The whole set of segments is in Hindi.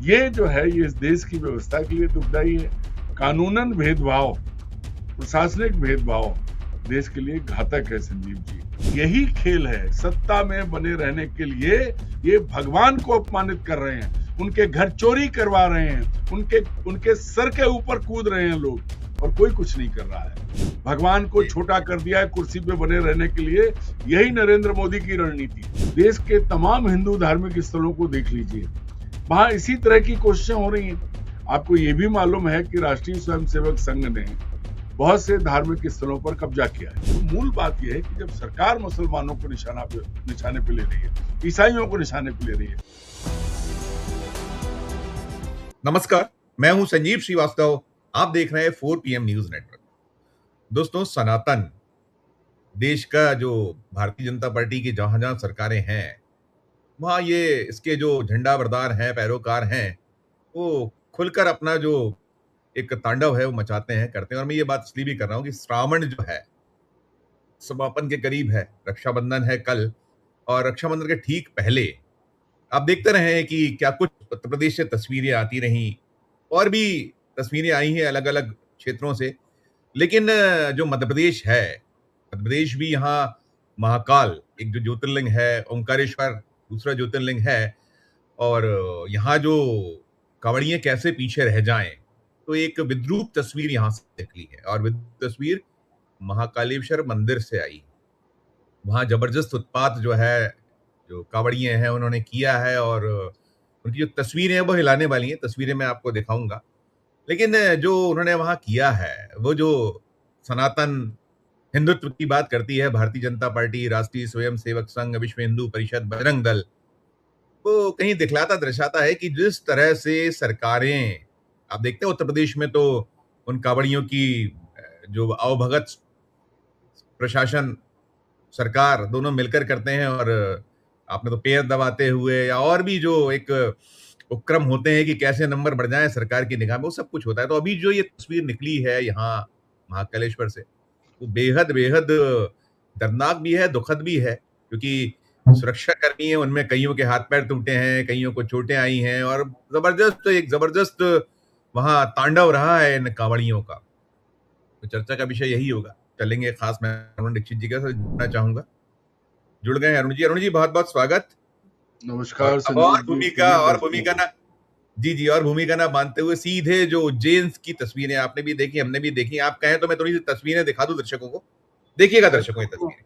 ये जो है ये इस देश की व्यवस्था के लिए दुखदाई है। कानूनन भेदभाव, प्रशासनिक भेदभाव देश के लिए घातक है संजीव जी। यही खेल है, सत्ता में बने रहने के लिए ये भगवान को अपमानित कर रहे हैं, उनके घर चोरी करवा रहे हैं, उनके सर के ऊपर कूद रहे हैं लोग और कोई कुछ नहीं कर रहा है। भगवान को छोटा कर दिया है कुर्सी पे बने रहने के लिए। यही नरेंद्र मोदी की रणनीति है। देश के तमाम हिंदू धार्मिक स्थलों को देख लीजिए, वहां इसी तरह की कोशिशें हो रही हैं। आपको ये भी मालूम है कि राष्ट्रीय स्वयंसेवक संघ ने बहुत से धार्मिक स्थलों पर कब्जा किया है। तो मूल बात यह है कि जब सरकार मुसलमानों को निशाने पे ले रही है, ईसाइयों को निशाने पे ले रही है। नमस्कार, मैं हूं संजीव श्रीवास्तव। आप देख रहे हैं 4 PM न्यूज नेटवर्क। दोस्तों, सनातन देश का जो भारतीय जनता पार्टी की जहां जहां सरकारें हैं, वहां ये इसके जो झंडा बरदार हैं, पैरोकार हैं, वो खुलकर अपना जो एक तांडव है वो मचाते हैं, करते हैं। और मैं ये बात इसलिए भी कर रहा हूं कि श्रावण जो है समापन के करीब है, रक्षाबंधन है कल, और रक्षाबंधन के ठीक पहले आप देखते रहे हैं कि क्या कुछ उत्तर प्रदेश से तस्वीरें आती रहीं, और भी तस्वीरें आई हैं अलग अलग क्षेत्रों से। लेकिन जो मध्य प्रदेश है, मध्य प्रदेश भी यहाँ महाकाल एक जो ज्योतिर्लिंग है, ओंकारेश्वर दूसरा ज्योतिर्लिंग है, और यहाँ जो कांवड़िये कैसे पीछे रह जाएं, तो एक विद्रूप तस्वीर यहाँ से निकली है। और विद्रूप तस्वीर महाकालेश्वर मंदिर से आई। वहाँ जबरदस्त उत्पात जो है, जो कांवड़िये हैं उन्होंने किया है, और उनकी जो तस्वीरें हैं वो हिलाने वाली हैं। तस्वीरें मैं आपको दिखाऊंगा। लेकिन जो उन्होंने वहां किया है, वो जो सनातन हिंदुत्व की बात करती है भारतीय जनता पार्टी, राष्ट्रीय स्वयंसेवक संघ, विश्व हिंदू परिषद, बजरंग दल, वो कहीं दिखलाता दर्शाता है कि जिस तरह से सरकारें, आप देखते हैं उत्तर प्रदेश में तो उन कांवड़ियों की जो आवभगत प्रशासन सरकार दोनों मिलकर करते हैं, और आपने तो पैर दबाते हुए या और भी जो एक उपक्रम होते हैं कि कैसे नंबर बढ़ जाए सरकार की निगाह में, वो सब कुछ होता है। तो अभी जो ये तस्वीर निकली है यहाँ महाकालेश्वर से, वो बेहद बेहद दर्दनाक भी है, दुखद भी है, क्योंकि सुरक्षा कर्मी है, उनमें कईयों के हाथ पैर टूटे हैं, कईयों को चोटें आई हैं, और जबरदस्त वहां तांडव रहा है इन कांवड़ियों का। तो चर्चा का विषय यही होगा। चलेंगे, खास मैं अरुण दीक्षित जी का जुड़ना चाहूंगा। जुड़ गए अरुण जी। अरुण जी, बहुत बहुत स्वागत। नमस्कार और संजीव जी। भूमिका ना, जी, और भूमिका ना बांधते हुए सीधे जो उज्जैन की तस्वीरें आपने भी देखी, हमने भी देखी। आप कहें तो मैं थोड़ी सी तस्वीरें दिखा दूं दर्शकों को। देखिएगा दर्शकों ये तस्वीरें।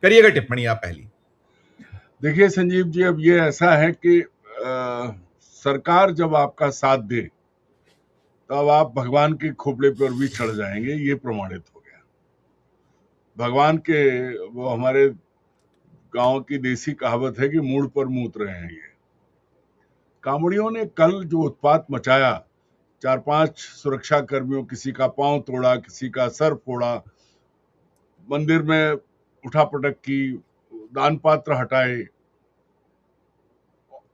करिएगा टिप्पणी आप पहली। देखिए संजीव जी, अब ये ऐसा है कि सरकार जब आपका साथ दे तब आप भगवान के खोपड़े पर भी चढ़ जाएंगे, ये प्रमाणित हो गया। भगवान के, वो हमारे गांव की देसी कहावत है कि मूड पर मूत रहे हैं। ये कांवड़ियों ने कल जो उत्पात मचाया, 4-5 सुरक्षा कर्मियों, किसी का पांव तोड़ा, किसी का सर फोड़ा, मंदिर में उठापटक की, दान पात्र हटाए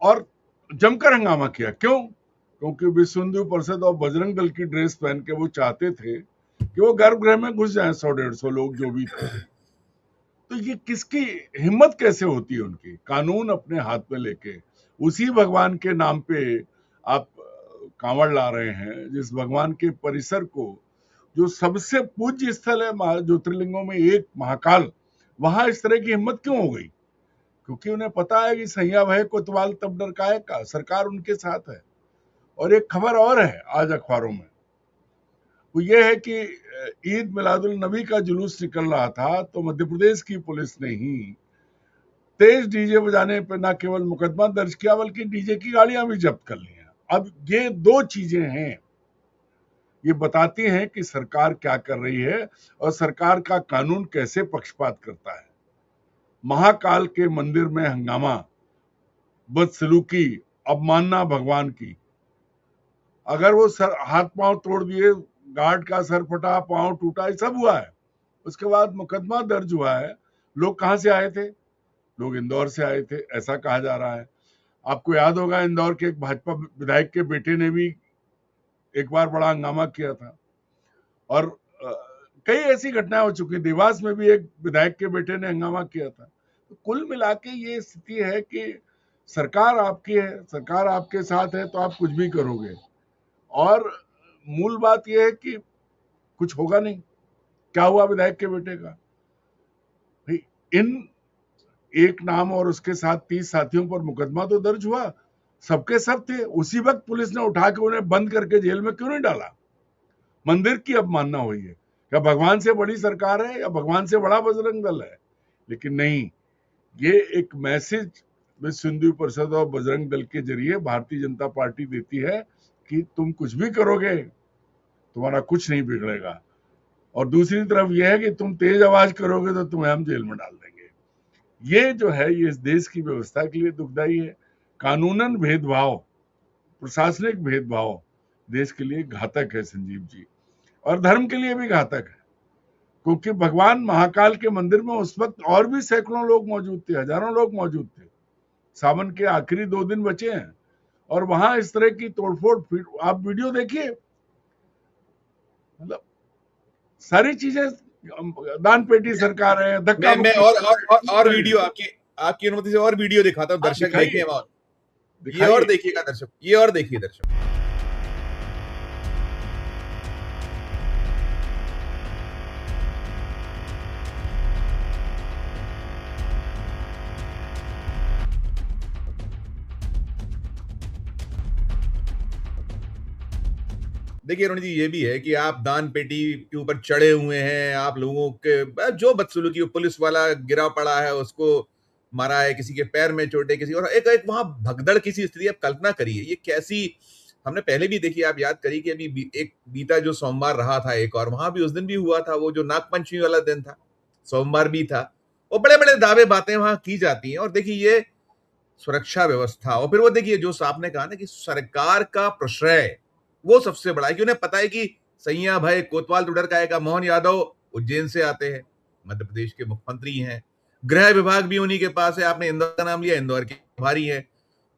और जमकर हंगामा किया। क्यों? क्योंकि विश्व हिंदू परिषद और बजरंग दल की ड्रेस पहन के वो चाहते थे कि वो गर्भगृह में घुस जाएं 100-150 लोग जो भी थे। तो ये किसकी हिम्मत कैसे होती है उनकी? कानून अपने हाथ में लेके उसी भगवान के नाम पे आप कांवड़ ला रहे हैं, जिस भगवान के परिसर को, जो सबसे पूज्य स्थल है ज्योतिर्लिंगों में एक महाकाल, वहां इस तरह की हिम्मत क्यों हो गई? क्योंकि उन्हें पता है कि सैया भय कोतवाल तब डर काहे का, सरकार उनके साथ है। और एक खबर और है आज अखबारों में, वो ये है कि ईद मिलादुल नबी का जुलूस निकल रहा था, तो मध्य प्रदेश की पुलिस ने ही तेज डीजे बजाने पर न केवल मुकदमा दर्ज किया, बल्कि डीजे की गाड़ियां भी जब्त कर ली हैं। अब ये दो चीजें हैं, ये बताती हैं कि सरकार क्या कर रही है और सरकार का कानून कैसे पक्षपात करता है। महाकाल के मंदिर में हंगामा, बदसलूकी, अवमानना भगवान की। अगर वो सर हाथ पांव तोड़ दिए, गार्ड का सर फटा, पांव टूटा, ये सब हुआ है। उसके बाद मुकदमा दर्ज हुआ है। लोग कहां से आए थे? लोग इंदौर से आए थे, ऐसा कहा जा रहा है। आपको याद होगा इंदौर के एक भाजपा विधायक के बेटे ने भी एक बार बड़ा हंगामा किया था, और कई ऐसी घटनाएं हो चुकी। देवास में भी एक विधायक के बेटे ने हंगामा किया था। तो कुल मिला के ये स्थिति है कि सरकार आपकी है, सरकार आपके साथ है, तो आप कुछ भी करोगे। और मूल बात यह है कि कुछ होगा नहीं। क्या हुआ विधायक के बेटे का? भाई, इन एक नाम और उसके साथ 30 साथियों पर मुकदमा तो दर्ज हुआ, सबके सब थे। उसी वक्त पुलिस ने उठा के उन्हें बंद करके जेल में क्यों नहीं डाला? मंदिर की अवमानना हुई है। क्या भगवान से बड़ी सरकार है, या भगवान से बड़ा बजरंग दल है? लेकिन नहीं, ये एक मैसेज विश्व हिंदू परिषद और बजरंग दल के जरिए भारतीय जनता पार्टी देती है कि तुम कुछ भी करोगे, तुम्हारा कुछ नहीं बिगड़ेगा। और दूसरी तरफ यह है कि तुम तेज आवाज करोगे तो तुम्हें हम जेल में डाल देंगे। ये जो है, ये इस देश की व्यवस्था के लिए दुखदाई है। कानूनन भेदभाव, प्रशासनिक भेदभाव देश के लिए घातक है संजीव जी, और धर्म के लिए भी घातक है। क्योंकि भगवान महाकाल के मंदिर में उस वक्त और भी सैकड़ों लोग मौजूद थे, हजारों लोग मौजूद थे। सावन के आखिरी 2 दिन बचे हैं, और वहां इस तरह की तोड़फोड़, आप वीडियो देखिए, मतलब सारी चीजें, दान पेटी सरकार है, धक्का मैं और वीडियो आपकी अनुमति से और वीडियो दिखाता हूँ, दर्शक देखें। और ये और देखिएगा दर्शक, ये और देखिए दर्शक। देखिए अरुण जी, ये भी है कि आप दान पेटी के ऊपर चढ़े हुए हैं, आप लोगों के जो बदसलूकी, पुलिस वाला गिरा पड़ा है, उसको मारा है, किसी के पैर में चोट है, किसी और एक वहां भगदड़ की सी स्थिति। आप कल्पना करिए ये कैसी, हमने पहले भी देखी, आप याद करिए कि अभी एक बीता जो सोमवार रहा था एक, और वहां भी उस दिन भी हुआ था, वो जो नागपंचमी वाला दिन था, सोमवार भी था। वो बड़े बड़े दावे बातें वहां की जाती हैं। और देखिए ये सुरक्षा व्यवस्था, और फिर वो देखिए जो आपने कहा ना कि सरकार का प्रश्रय वो सबसे बड़ा है, कि उन्हें पता है कि सैया भाई कोतवाल टुडर का एक मोहन यादव उज्जैन से आते हैं, मध्य प्रदेश के मुख्यमंत्री हैं, गृह विभाग भी उन्हीं के पास है। आपने इंदौर का नाम लिया, इंदौर के प्रभारी है,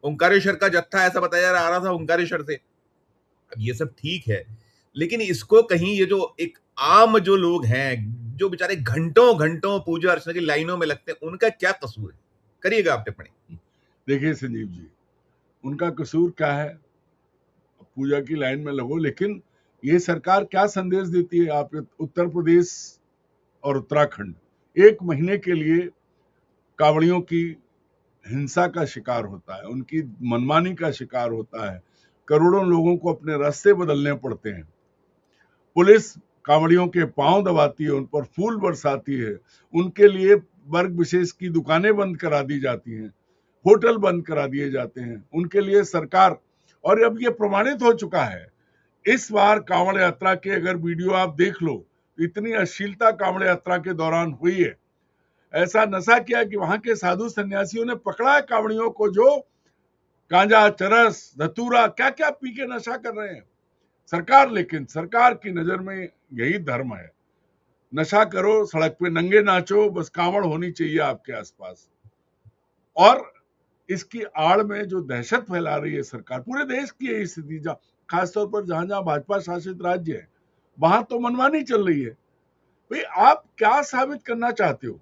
ओंकारेश्वर का जत्था ऐसा बताया आ रहा था ओंकारेश्वर से। अब ये सब ठीक है, लेकिन इसको कहीं ये जो एक आम जो लोग हैं, जो बेचारे घंटों घंटों पूजा अर्चना की लाइनों में लगते हैं, उनका क्या कसूर है? करिएगा आप टिप्पणी। देखिए संजीव जी, उनका कसूर क्या है? पूजा की लाइन में लगो, लेकिन ये सरकार क्या संदेश देती है? आप उत्तर प्रदेश और उत्तराखंड 1 महीने के लिए कांवड़ियों की हिंसा का शिकार होता है, उनकी मनमानी का शिकार होता है। करोड़ों लोगों को अपने रास्ते बदलने पड़ते हैं। पुलिस कांवड़ियों के पांव दबाती है, उन पर फूल बरसाती है, उनके लिए वर्ग विशेष की दुकानें बंद करा दी जाती हैं, होटल बंद करा दिए जाते हैं, उनके लिए सरकार। और अब ये प्रमाणित हो चुका है, इस बार कांवड़ यात्रा के अगर वीडियो आप देख लो, इतनी अश्लीलता कांवड़ यात्रा के दौरान हुई है। ऐसा नशा किया कि वहां के साधु सन्यासियों ने पकड़ा है कांवड़ियों को, जो गांजा, चरस, धतूरा, क्या क्या पी के नशा कर रहे हैं। सरकार, लेकिन सरकार की नजर में यही धर्म है, नशा करो, सड़क पे नंगे नाचो, बस कांवड़ होनी चाहिए आपके आसपास। और इसकी आड़ में जो दहशत फैला रही है सरकार, पूरे देश की यही स्थिति, खासतौर पर जहां जहां भाजपा शासित राज्य है, वहां तो मनमानी चल रही है। भाई, आप क्या साबित करना चाहते हो?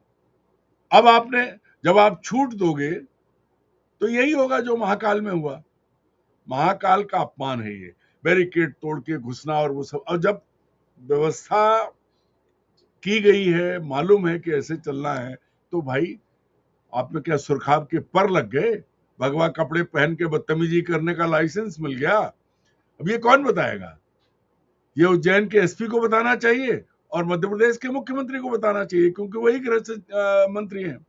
अब आपने, जब आप छूट दोगे तो यही होगा जो महाकाल में हुआ। महाकाल का अपमान है ये, बैरिकेड तोड़ के घुसना और वो सब। और जब व्यवस्था की गई है, मालूम है कि ऐसे चलना है, तो भाई आप में क्या सुरखाब के पर लग गए? भगवा कपड़े पहन के बदतमीजी करने का लाइसेंस मिल गया? अब ये कौन बताएगा? ये उज्जैन के एसपी को बताना चाहिए और मध्य प्रदेश के मुख्यमंत्री को बताना चाहिए, क्योंकि वही गृह मंत्री हैं।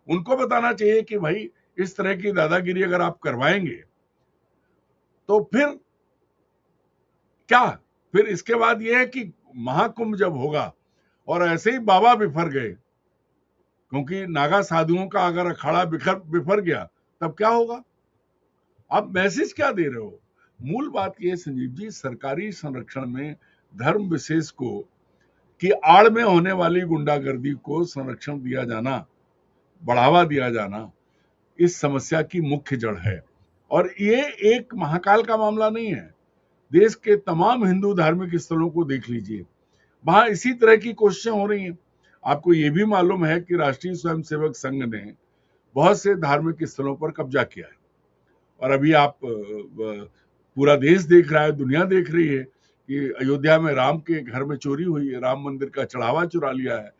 उनको बताना चाहिए कि भाई इस तरह की दादागिरी अगर आप करवाएंगे तो फिर क्या? फिर इसके बाद यह है कि महाकुंभ जब होगा और ऐसे ही बाबा बिफर गए, क्योंकि नागा साधुओं का अगर अखाड़ा बिफर गया, तब क्या होगा? आप मैसेज क्या दे रहे हो? मूल बात ये है संजीव जी, सरकारी संरक्षण में धर्म विशेष को की आड़ में होने वाली गुंडागर्दी को संरक्षण दिया जाना, बढ़ावा दिया जाना, इस समस्या की मुख्य जड़ है। और ये एक महाकाल का मामला नहीं है। देश के तमाम हिंदू धार्मिक स्थलों को देख लीजिए, वहां इसी तरह की कोशिशें हो रही हैं। आपको ये भी मालूम है कि राष्ट्रीय स्वयंसेवक संघ ने बहुत से धार्मिक स्थलों पर कब्जा किया है। और अभी आप पूरा देश देख रहा है, दुनिया देख रही है कि अयोध्या में राम के घर में चोरी हुई है, राम मंदिर का चढ़ावा चुरा लिया है,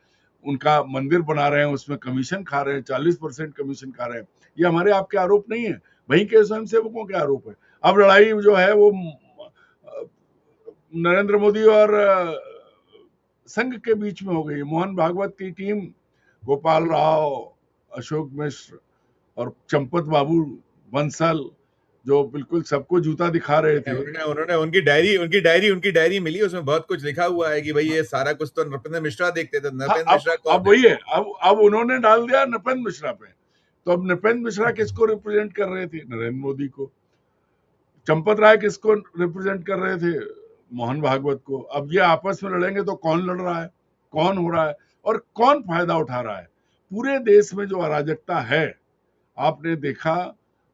उनका मंदिर बना रहे हैं, उसमें कमीशन खा रहे हैं, 40% कमीशन खा रहे हैं। ये हमारे आपके आरोप नहीं है, वहीं के स्वयंसेवकों के आरोप है। अब लड़ाई जो है वो नरेंद्र मोदी और संघ के बीच में हो गई। मोहन भागवत की टीम, गोपाल राव, अशोक मिश्र और चंपत बाबू बंसल, जो बिल्कुल सबको जूता दिखा रहे थे। उन्होंने उनकी डायरी मिली, उसमें बहुत कुछ लिखा हुआ है कि भाई ये सारा कुछ तो नृपेंद्र मिश्रा देखते थे। नृपेंद्र मिश्रा कौन अब वही है, अब उन्होंने डाल दिया नृपेंद्र मिश्रा पे। तो अब नृपेंद्र मिश्रा किसको रिप्रेजेंट कर रहे थे? नरेंद्र मोदी को। चंपत राय किसको रिप्रेजेंट कर रहे थे? मोहन भागवत को। अब ये आपस में लड़ेंगे तो कौन लड़ रहा है, कौन हो रहा है और कौन फायदा उठा रहा है? पूरे देश में जो अराजकता है, आपने देखा,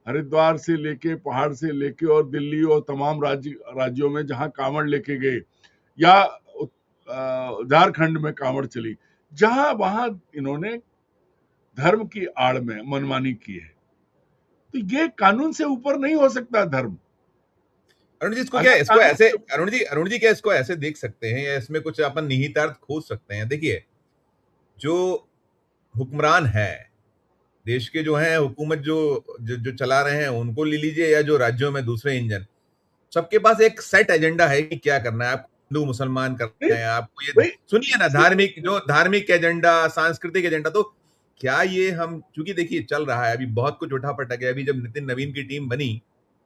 हरिद्वार से लेके, पहाड़ से लेके और दिल्ली और तमाम राज्यों में जहां कांवड़ लेके गए, या झारखंड में कांवड़ चली, जहां वहां इन्होंने धर्म की आड़ में मनमानी की है। तो ये कानून से ऊपर नहीं हो सकता धर्म। अरुण जी, इसको क्या, इसको ऐसे, अरुण जी क्या इसको ऐसे देख सकते हैं या इसमें कुछ अपन निहितार्थ खोज सकते हैं? देखिए, जो हुक्मरान है देश के, जो है हुकूमत जो चला रहे हैं, उनको ले लीजिए या जो राज्यों में दूसरे इंजन, सबके पास एक सेट एजेंडा है कि क्या करना है। आप हिंदू मुसलमान करना है, आपको ये सुनिए ना, धार्मिक एजेंडा, सांस्कृतिक एजेंडा। तो क्या ये हम, चूंकि देखिए चल रहा है, अभी बहुत कुछ उठा पटक है। अभी जब नितिन नवीन की टीम बनी,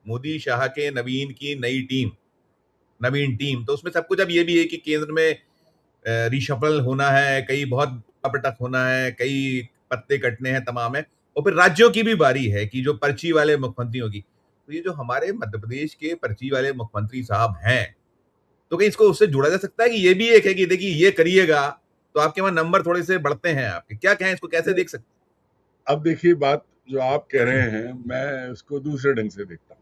मोदी शाह के नवीन की नई टीम, नवीन टीम, तो उसमें सब कुछ अब ये भी है कि केंद्र में रिशफल होना है, कई बहुत पटक होना है, कई पत्ते कटने हैं, तमाम है। और फिर राज्यों की भी बारी है कि जो पर्ची वाले मुख्यमंत्री होगी। तो ये जो हमारे मध्य प्रदेश के पर्ची वाले मुख्यमंत्री साहब हैं, तो कहीं इसको उससे जोड़ा जा सकता है कि ये भी एक है कि देखिए ये करिएगा तो आपके वहां नंबर थोड़े से बढ़ते हैं आपके? क्या कहें, इसको कैसे देख सकते हैं? अब देखिए, बात जो आप कह रहे हैं, मैं उसको दूसरे ढंग से देखता हूं।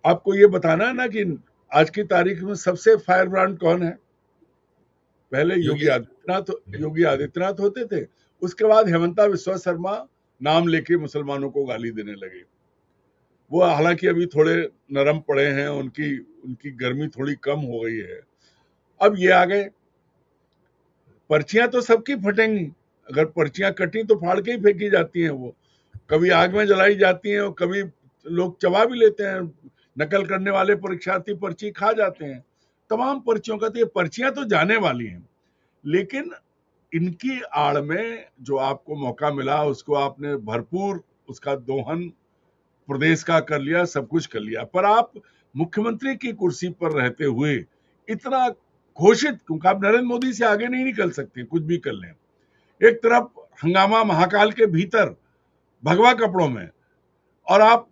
आपको ये बताना है ना कि आज की तारीख में सबसे फायर ब्रांड कौन है? पहले योगी आदित्यनाथ होते थे। उसके बाद हेमंता विश्वा शर्मा नाम लेके मुसलमानों को गाली देने लगे। वो हालांकि अभी थोड़े नरम पड़े हैं, उनकी गर्मी थोड़ी कम हो गई है। अब ये आ गए। पर्चियां तो सबकी फटेंगी, अगर पर्चियां कटी तो फाड़ के ही फेंकी जाती हैं। वो कभी आग में जलाई जाती हैं और कभी लोग चबा भी लेते हैं। नकल करने वाले परीक्षार्थी पर्ची खा जाते हैं। तमाम पर्चियों का, तो ये पर्चियां तो जाने वाली हैं, लेकिन इनकी आड़ में जो आपको मौका मिला, उसको आपने भरपूर, उसका दोहन प्रदेश का कर लिया, सब कुछ कर लिया। पर आप मुख्यमंत्री की कुर्सी पर रहते हुए इतना घोषित, क्योंकि आप नरेंद्र मोदी से आगे नहीं निकल सकते, कुछ भी कर लें। एक तरफ हंगामा महाकाल के भीतर भगवा कपड़ों में, और आप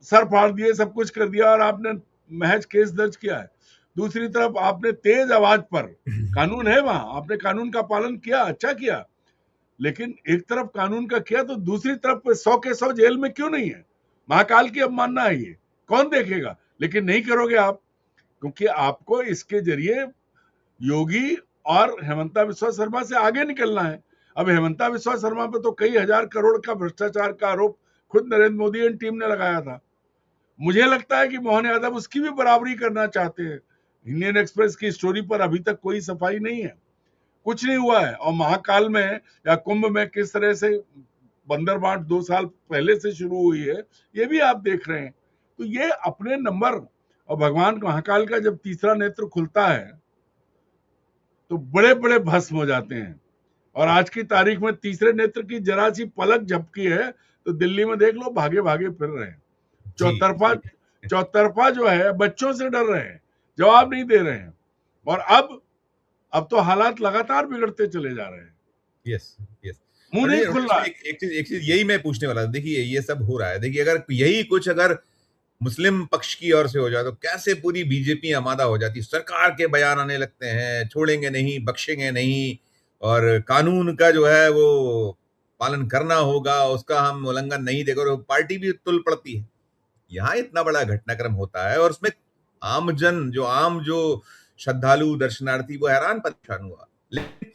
सर फाड़ दिए, सब कुछ कर दिया और आपने महज केस दर्ज किया है। दूसरी तरफ आपने तेज आवाज पर, कानून है वहां, आपने कानून का पालन किया, अच्छा किया, लेकिन एक तरफ कानून का किया तो दूसरी तरफ 100 के 100 जेल में क्यों नहीं है? महाकाल की अवमानना है ये, कौन देखेगा? लेकिन नहीं करोगे आप, क्योंकि आपको इसके जरिए योगी और हेमंता विश्वा शर्मा से आगे निकलना है। अब हेमंता विश्वा शर्मा पे तो कई हजार करोड़ का भ्रष्टाचार का आरोप खुद नरेंद्र मोदी एंड टीम ने लगाया था। मुझे लगता है कि मोहन यादव उसकी भी बराबरी करना चाहते हैं। इंडियन एक्सप्रेस की स्टोरी पर अभी तक कोई सफाई नहीं है, कुछ नहीं हुआ है। और महाकाल में या कुंभ में किस तरह से बंदर बांट 2 साल पहले से शुरू हुई है, ये भी आप देख रहे हैं। तो ये अपने नंबर, और भगवान महाकाल का जब तीसरा नेत्र खुलता है तो बड़े बड़े भस्म हो जाते हैं। और आज की तारीख में तीसरे नेत्र की जरा सी पलक झपकी है तो दिल्ली में देख लो, भागे भागे फिर रहे हैं। चौतरफा जो है, बच्चों से डर रहे हैं, जवाब नहीं दे रहे हैं। और अब तो हालात लगातार बिगड़ते चले जा रहे हैं। यस, यस, मुंह नहीं खुल रहा। एक चीज यही मैं पूछने वाला था। देखिए ये सब हो रहा है, देखिए अगर यही कुछ, अगर मुस्लिम पक्ष की ओर से हो जाए तो कैसे पूरी बीजेपी आमादा हो जाती, सरकार के बयान आने लगते हैं, छोड़ेंगे नहीं, बख्शेंगे नहीं, और कानून का जो है वो पालन करना होगा, उसका हम उल्लंघन नहीं देगा, और पार्टी भी तुल पड़ती है। यहाँ इतना बड़ा घटनाक्रम होता है और उसमें आम जो श्रद्धालु दर्शनार्थी वो हैरान परेशान हुआ। लेकिन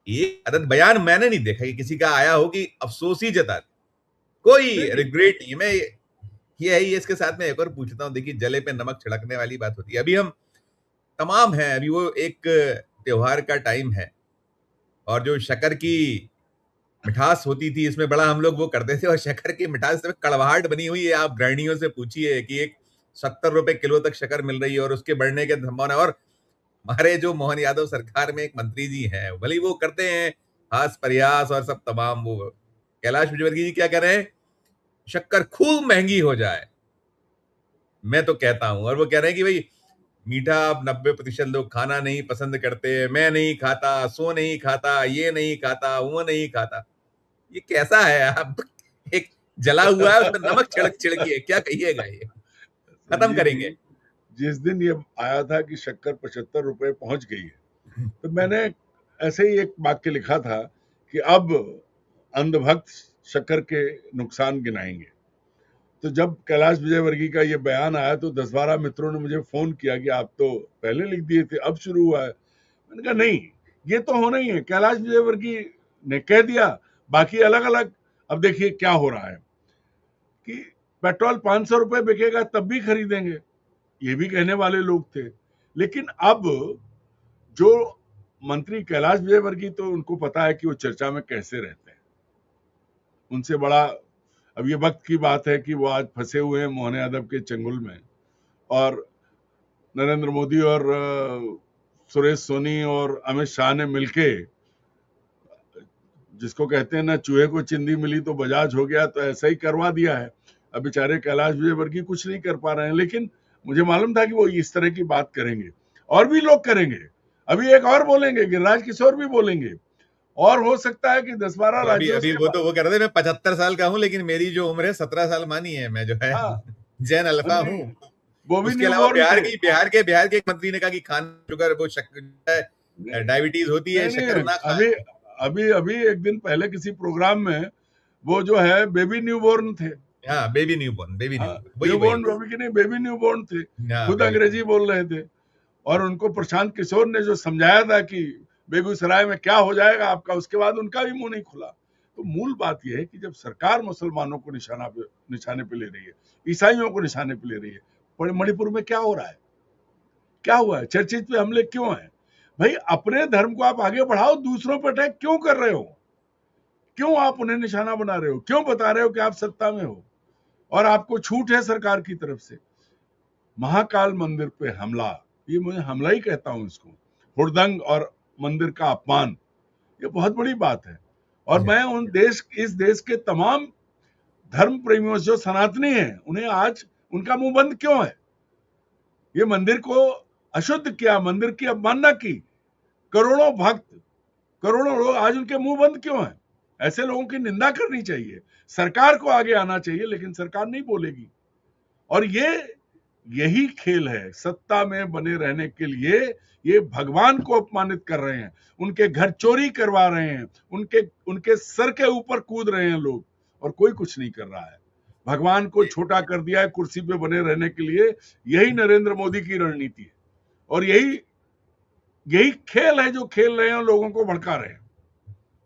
एक अदद बयान मैंने नहीं देखा कि किसी का आया हो कि अफसोस ही जता दे। कोई नहीं, रिग्रेट नहीं है। मैं ये है, ये इसके साथ में एक और पूछता हूँ। देखिए, जले पे नमक छिड़कने वाली बात होती है। अभी हम तमाम हैं, अभी वो एक त्योहार का टाइम है, और जो शक्कर की मिठास होती थी इसमें बड़ा हम लोग वो करते थे, और शक्कर की मिठास में कड़वाहट बनी हुई है। आप गृहिणियों से पूछिए कि एक 70 रुपए किलो तक शक्कर मिल रही है और उसके बढ़ने के संभावना। और हमारे जो मोहन यादव सरकार में एक मंत्री जी हैं, भले ही वो करते हैं हास प्रयास और सब तमाम, वो कैलाश विजयवर्गीय जी क्या कह रहे हैं, शक्कर खूब महंगी हो जाए, मैं तो कहता हूं। और वो कह रहे हैं कि भाई मीठा अब 90% लोग खाना नहीं पसंद करते, मैं नहीं खाता, सो नहीं खाता, ये नहीं खाता, वो नहीं खाता। ये कैसा है? आप एक जला हुआ है उसमें नमक छिड़क छिड़किए, क्या कहिएगा? ये खत्म संजीव जी, करेंगे। जिस दिन ये आया था कि शक्कर 75 रुपए पहुंच गई है, तो मैंने ऐसे ही एक वाक्य लिखा था कि अब अंधभक्त शक्कर के नुकसान गिनाएंगे। तो जब कैलाश विजयवर्गीय का ये बयान आया तो 10-12 मित्रों ने मुझे फोन किया कि आप तो पहले लिख दिए थे, अब शुरू हुआ है। मैंने कहा नहीं, ये तो होना ही है, कैलाश विजयवर्गीय ने कह दिया, बाकी अलग अलग। अब देखिए क्या हो रहा है कि पेट्रोल 500 रुपए बिकेगा तब भी खरीदेंगे, ये भी कहने वाले लोग थे। लेकिन अब जो मंत्री कैलाश विजयवर्गीय, तो उनको पता है कि वो चर्चा में कैसे रहते हैं। उनसे बड़ा अब ये वक्त की बात है कि वो आज फंसे हुए हैं मोहन यादव के चंगुल में, और नरेंद्र मोदी और सुरेश सोनी और अमित शाह ने मिलके, जिसको कहते हैं ना, चूहे को चिंदी मिली तो बजाज हो गया, तो ऐसा ही करवा दिया है। अब बेचारे कैलाश विजयवर्गीय कुछ नहीं कर पा रहे हैं, लेकिन मुझे मालूम था कि वो इस तरह की बात करेंगे, और भी लोग करेंगे। अभी एक और बोलेंगे, गिरिराज किशोर भी बोलेंगे, और हो सकता है कि 10-12 अभी राज्यों अभी से वो तो वो कह रहे थे मैं 75 साल का हूं, लेकिन मेरी जो उम्र है 17 साल मानी है, मैं जो है हाँ, जैन अल्फा हूं। नहीं, वो भी उसके न्यू अलावा बोर्न थे। बिहार के एक मंत्री ने कहा कि खान शुगर वो नहीं, डायबिटीज होती है, नहीं, शक्कर ना खाएं। अभी अभी अभी एक दिन पहले किसी प्रोग्राम में वो जो है बेबी न्यू बोर्न थे। हाँ, बेबी हाँ, न्यूबॉर्न, वही न्यू वही। बोर्न बेबी की नहीं, बेबी न्यू बोर्न थे। हाँ, खुद बेबी अंग्रेजी बोल रहे थे, और उनको प्रशांत किशोर ने जो समझाया था कि बेगूसराय में क्या हो जाएगा आपका, उसके बाद उनका भी मुंह नहीं खुला। तो मूल बात यह है कि जब सरकार मुसलमानों को निशाने पे ले रही है, ईसाइयों को निशाने पे ले रही है, मणिपुर में क्या हो रहा है, क्या हुआ है, चर्चित पे हमले क्यों है? भाई, अपने धर्म को आप आगे बढ़ाओ, दूसरों पर अटैक क्यों कर रहे हो? क्यों आप उन्हें निशाना बना रहे हो? क्यों बता रहे हो कि आप सत्ता में हो और आपको छूट है सरकार की तरफ से? महाकाल मंदिर पे हमला, ये मुझे हमला ही कहता हूं इसको, हुड़दंग और मंदिर का अपमान, ये बहुत बड़ी बात है। और जी मैं इस देश के तमाम धर्म प्रेमियों जो सनातनी हैं, उन्हें आज उनका मुंह बंद क्यों है? ये मंदिर को अशुद्ध किया, मंदिर की अवमानना की, करोड़ों भक्त, करोड़ों लोग, आज उनके मुंह बंद क्यों है? ऐसे लोगों की निंदा करनी चाहिए, सरकार को आगे आना चाहिए, लेकिन सरकार नहीं बोलेगी। और यही खेल है, सत्ता में बने रहने के लिए ये भगवान को अपमानित कर रहे हैं, उनके घर चोरी करवा रहे हैं, उनके उनके सर के ऊपर कूद रहे हैं लोग, और कोई कुछ नहीं कर रहा है। भगवान को छोटा कर दिया है कुर्सी पे बने रहने के लिए। यही नरेंद्र मोदी की रणनीति है, और यही यही खेल है जो खेल रहे हैं, लोगों को भड़का रहे हैं।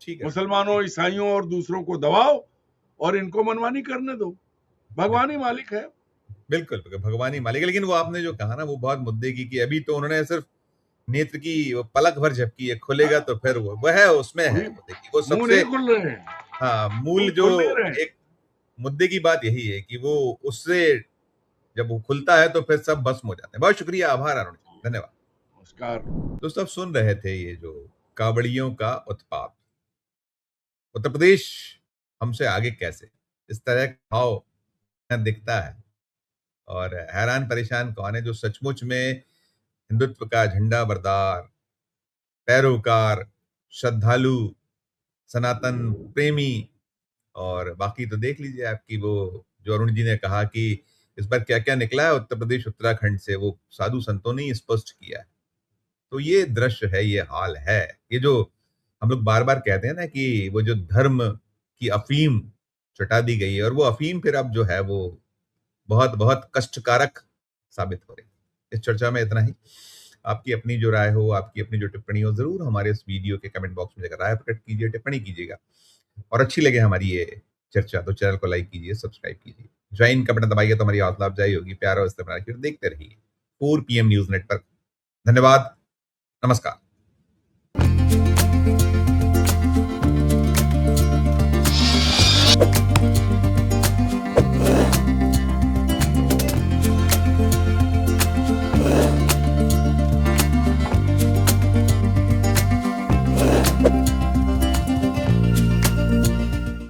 ठीक है। मुसलमानों, ईसाइयों और दूसरों को दबाओ और इनको मनमानी करने दो, भगवान ही मालिक है। बिल्कुल, बिल्कुल, भगवान ही मालिक है। लेकिन वो आपने जो कहा ना, वो बहुत मुद्दे की, कि अभी तो उन्होंने सिर्फ नेत्र की वो पलक भर झपकी है, खुलेगा हाँ, तो फिर वो है, उसमें है। अभी वो देखिए, वो मुंह सबसे नहीं खुल रहे हैं, हाँ, मूल मुंह जो खोल नहीं रहे हैं। एक मुद्दे की बात यही है कि वो उससे जब वो खुलता है तो फिर सब भस्म हो जाते हैं। बहुत शुक्रिया, आभार अरुण जी, धन्यवाद। नमस्कार। दोस्तों, आप सुन रहे थे ये जो कावड़ियों का उत्पात, उत्तर प्रदेश हमसे आगे कैसे, इस तरह का भाव यहाँ दिखता है, और हैरान परेशान कौन है जो सचमुच में हिंदुत्व का झंडा बरदार, पैरोकार, श्रद्धालु, सनातन प्रेमी। और बाकी तो देख लीजिए आपकी वो जो अरुण जी ने कहा कि इस बार क्या क्या निकला है उत्तर प्रदेश उत्तराखंड से, वो साधु संतों ने ही स्पष्ट किया है। तो ये दृश्य है, ये हाल है। ये जो हम लोग बार बार कहते हैं ना कि वो जो धर्म की अफीम चटा दी गई है, और वो अफीम फिर अब जो है वो बहुत बहुत कष्टकारक साबित हो रही है। इस चर्चा में इतना ही। आपकी अपनी जो राय हो, आपकी अपनी जो टिप्पणी हो, जरूर हमारे इस वीडियो के कमेंट बॉक्स में जाकर राय प्रकट कीजिए, टिप्पणी कीजिएगा। और अच्छी लगे हमारी ये चर्चा तो चैनल को लाइक कीजिए, सब्सक्राइब कीजिए, ज्वाइन का बटन दबाइए तो हमारी हौसला अफजाई होगी। प्यार और इस्तेमाल देखते रहिए 4 PM न्यूज नेटवर्क। धन्यवाद, नमस्कार।